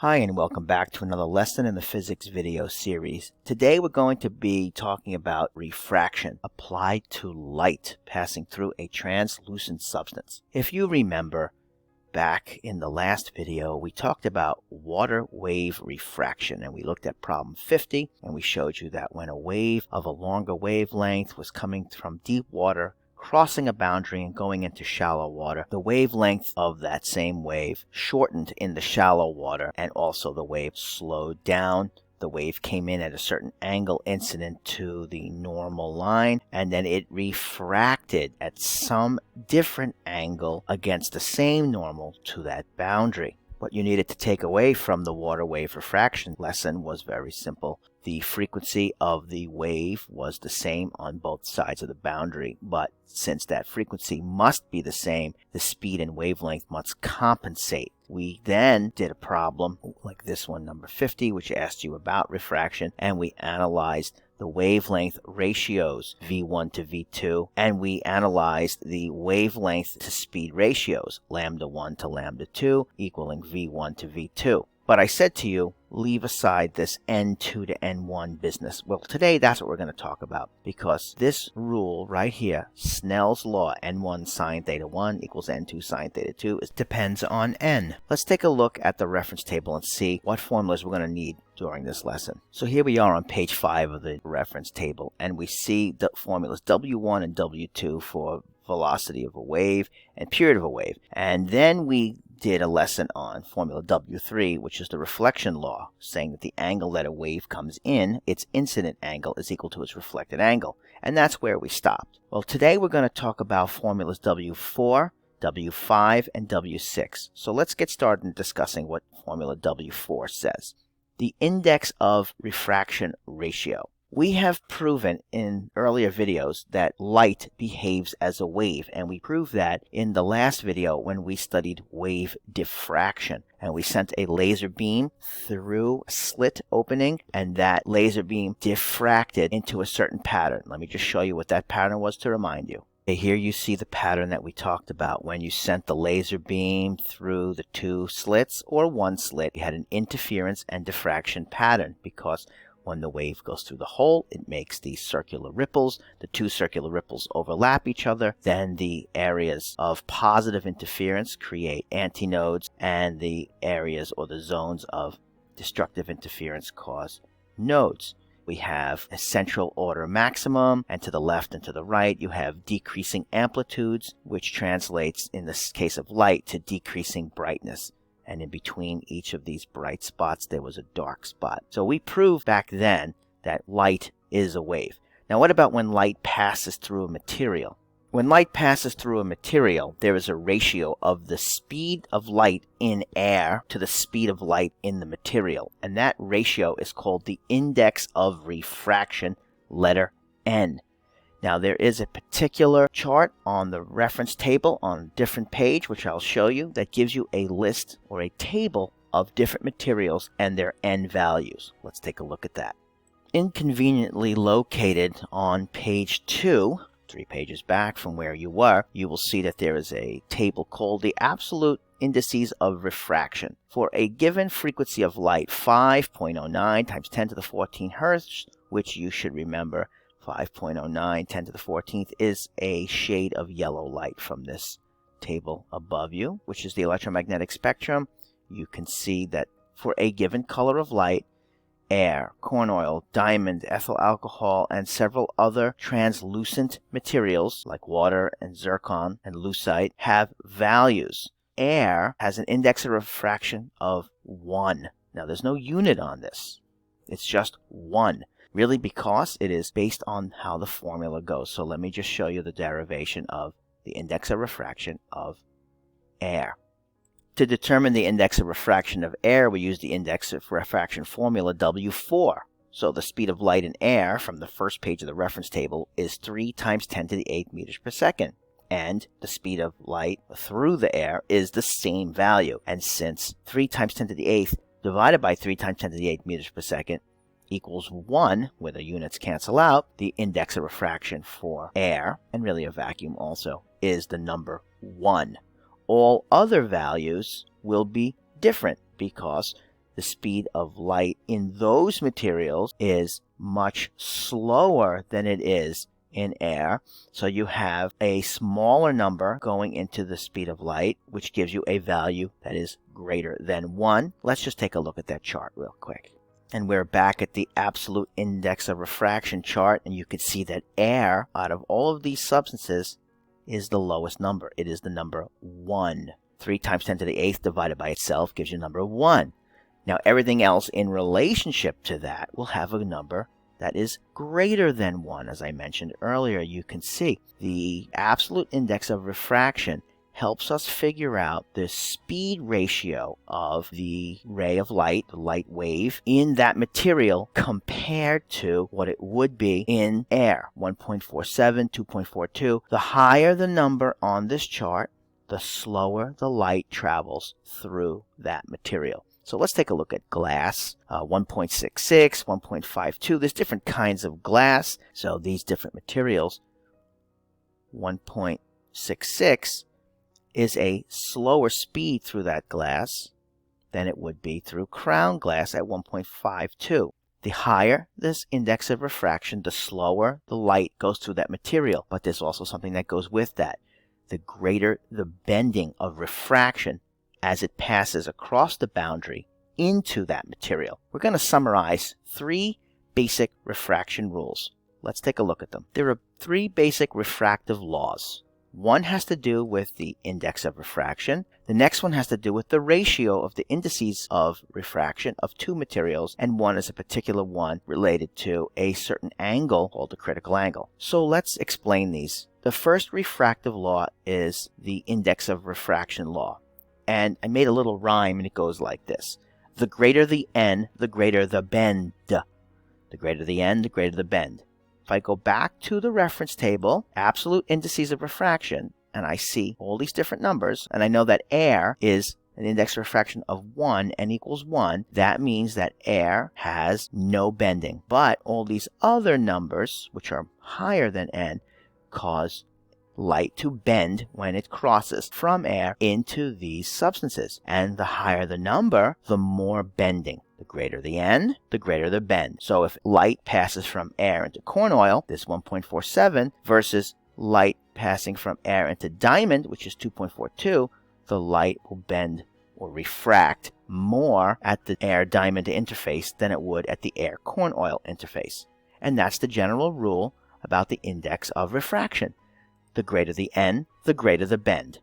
Hi and welcome back to another lesson in the physics video series. Today we're going to be talking about refraction applied to light passing through a translucent substance. If you remember, back in the last video we talked about water wave refraction and we looked at problem 50 and we showed you that when a wave of a longer wavelength was coming from deep water, crossing a boundary and going into shallow water, the wavelength of that same wave shortened in the shallow water and also the wave slowed down. The wave came in at a certain angle incident to the normal line, and then it refracted at some different angle against the same normal to that boundary. What you needed to take away from the water wave refraction lesson was very simple. The frequency of the wave was the same on both sides of the boundary, but since that frequency must be the same, the speed and wavelength must compensate. We then did a problem like this one, number 50, which asked you about refraction, and we analyzed the wavelength ratios V1 to V2, and we analyzed the wavelength to speed ratios lambda 1 to lambda 2 equaling V1 to V2. But I said to you, leave aside this N2 to N1 business. Well, today that's what we're going to talk about, because this rule right here, Snell's law, N1 sine theta 1 equals N2 sine theta 2, depends on N. Let's take a look at the reference table and see what formulas we're going to need during this lesson. So here we are on page 5 of the reference table, and we see the formulas W1 and W2 for velocity of a wave and period of a wave. And then we did a lesson on formula W3, which is the reflection law, saying that the angle that a wave comes in, its incident angle, is equal to its reflected angle. And that's where we stopped. Well, today we're going to talk about formulas W4, W5, and W6. So let's get started in discussing what formula W4 says. The index of refraction ratio. We have proven in earlier videos that light behaves as a wave, and we proved that in the last video when we studied wave diffraction. And we sent a laser beam through a slit opening, and that laser beam diffracted into a certain pattern. Let me just show you what that pattern was to remind you. Here you see the pattern that we talked about. When you sent the laser beam through the two slits or one slit, you had an interference and diffraction pattern, because when the wave goes through the hole, it makes these circular ripples. The two circular ripples overlap each other. Then the areas of positive interference create antinodes, and the areas or the zones of destructive interference cause nodes. We have a central order maximum, and to the left and to the right you have decreasing amplitudes, which translates in this case of light to decreasing brightness. And in between each of these bright spots there was a dark spot. So we proved back then that light is a wave. Now what about when light passes through a material? When light passes through a material, there is a ratio of the speed of light in air to the speed of light in the material. And that ratio is called the index of refraction, letter N. Now there is a particular chart on the reference table on a different page, which I'll show you, that gives you a list or a table of different materials and their N values. Let's take a look at that. Inconveniently located on page 2, 3 pages back from where you were, you will see that there is a table called the absolute indices of refraction. For a given frequency of light, 5.09 times 10 to the 14 hertz, which you should remember, 5.09 10 to the 14th is a shade of yellow light from this table above you, which is the electromagnetic spectrum. You can see that for a given color of light, air, corn oil, diamond, ethyl alcohol, and several other translucent materials like water and zircon and lucite have values. Air has an index of refraction of 1. Now there's no unit on this. It's just 1. Really, because it is based on how the formula goes. So let me just show you the derivation of the index of refraction of air. To determine the index of refraction of air, we use the index of refraction formula W4. So the speed of light in air from the first page of the reference table is 3 times 10 to the 8th meters per second. And the speed of light through the air is the same value. And since 3 times 10 to the 8th divided by 3 times 10 to the 8th meters per second equals 1, where the units cancel out, the index of refraction for air, and really a vacuum also, is the number 1. All other values will be different because the speed of light in those materials is much slower than it is in air. So you have a smaller number going into the speed of light, which gives you a value that is greater than 1. Let's just take a look at that chart real quick. And we're back at the absolute index of refraction chart, and you can see that air, out of all of these substances, is the lowest number. It is the number 1. 3 times 10 to the 8th divided by itself gives you number 1. Now everything else in relationship to that will have a number that is greater than 1. As I mentioned earlier, you can see the absolute index of refraction helps us figure out the speed ratio of the ray of light, the light wave, in that material compared to what it would be in air. 1.47, 2.42. The higher the number on this chart, the slower the light travels through that material. So let's take a look at glass. 1.66, 1.52. There's different kinds of glass. So these different materials. 1.66 is a slower speed through that glass than it would be through crown glass at 1.52. The higher this index of refraction, the slower the light goes through that material. But there's also something that goes with that. The greater the bending of refraction as it passes across the boundary into that material. We're going to summarize 3 basic refraction rules. Let's take a look at them. There are 3 basic refractive laws. One has to do with the index of refraction. The next one has to do with the ratio of the indices of refraction of 2 materials, and one is a particular one related to a certain angle called the critical angle. So let's explain these. The first refractive law is the index of refraction law. And I made a little rhyme, and it goes like this. The greater the n, the greater the bend. The greater the n, the greater the bend. If I go back to the reference table, absolute indices of refraction, and I see all these different numbers, and I know that air is an index of refraction of 1, n equals 1, that means that air has no bending. But all these other numbers, which are higher than n, cause light to bend when it crosses from air into these substances. And the higher the number, the more bending. The greater the n, the greater the bend. So if light passes from air into corn oil, this 1.47, versus light passing from air into diamond, which is 2.42, the light will bend or refract more at the air-diamond interface than it would at the air-corn oil interface. And that's the general rule about the index of refraction. The greater the n, the greater the bend.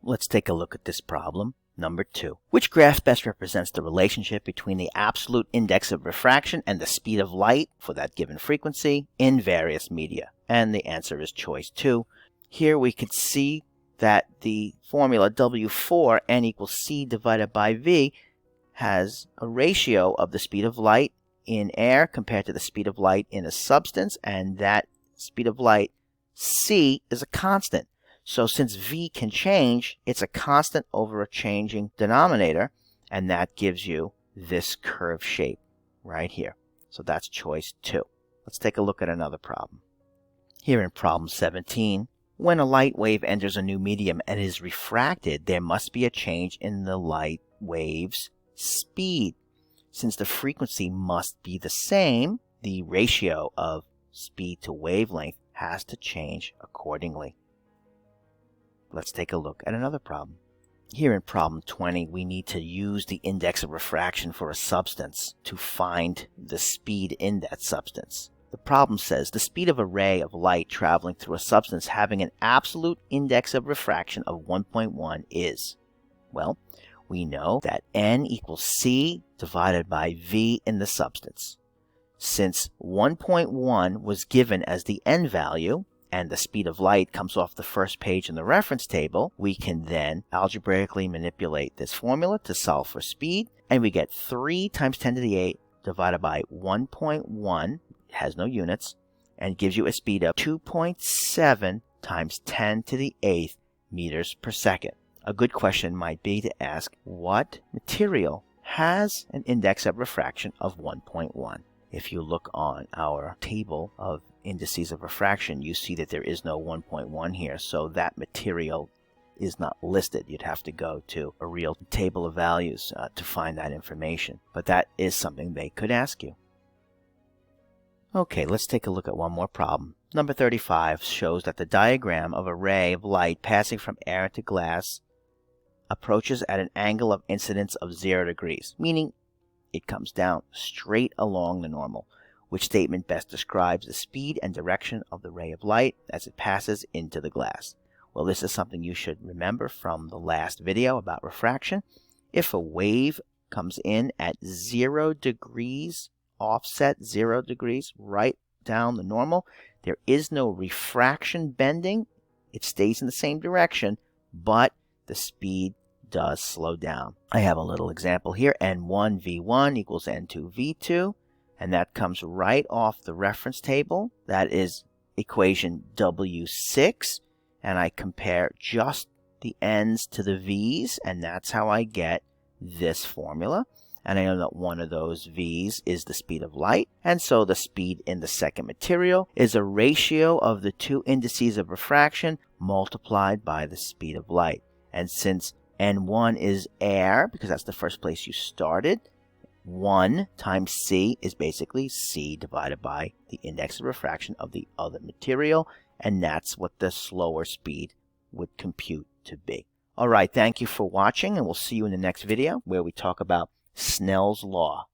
Let's take a look at this problem. Number 2. Which graph best represents the relationship between the absolute index of refraction and the speed of light for that given frequency in various media? And the answer is choice 2. Here we could see that the formula W4, n equals c divided by v, has a ratio of the speed of light in air compared to the speed of light in a substance, and that speed of light, c, is a constant. So since v can change, it's a constant over a changing denominator, and that gives you this curve shape right here. So that's choice 2. Let's take a look at another problem. Here in problem 17, when a light wave enters a new medium and is refracted, there must be a change in the light wave's speed. Since the frequency must be the same, the ratio of speed to wavelength has to change accordingly. Let's take a look at another problem. Here in problem 20, we need to use the index of refraction for a substance to find the speed in that substance. The problem says the speed of a ray of light traveling through a substance having an absolute index of refraction of 1.1 is. Well, we know that n equals c divided by v in the substance. Since 1.1 was given as the n value, and the speed of light comes off the first page in the reference table, we can then algebraically manipulate this formula to solve for speed, and we get 3 times 10 to the 8 divided by 1.1, it has no units, and gives you a speed of 2.7 times 10 to the 8th meters per second. A good question might be to ask, what material has an index of refraction of 1.1? If you look on our table of indices of refraction, you see that there is no 1.1 here, so that material is not listed. You'd have to go to a real table of values to find that information. But that is something they could ask you. Okay, let's take a look at one more problem. Number 35 shows that the diagram of a ray of light passing from air to glass approaches at an angle of incidence of 0 degrees, meaning it comes down straight along the normal. Which statement best describes the speed and direction of the ray of light as it passes into the glass? Well, this is something you should remember from the last video about refraction. If a wave comes in at 0 degrees, offset 0 degrees, right down the normal, there is no refraction bending. It stays in the same direction, but the speed does slow down. I have a little example here. N1 V1 equals N2 V2, and that comes right off the reference table. That is equation W6, and I compare just the N's to the V's, and that's how I get this formula. And I know that one of those V's is the speed of light, and so the speed in the second material is a ratio of the two indices of refraction multiplied by the speed of light. And since N1 is air, because that's the first place you started, 1 times C is basically C divided by the index of refraction of the other material, and that's what the slower speed would compute to be. All right, thank you for watching, and we'll see you in the next video where we talk about Snell's law.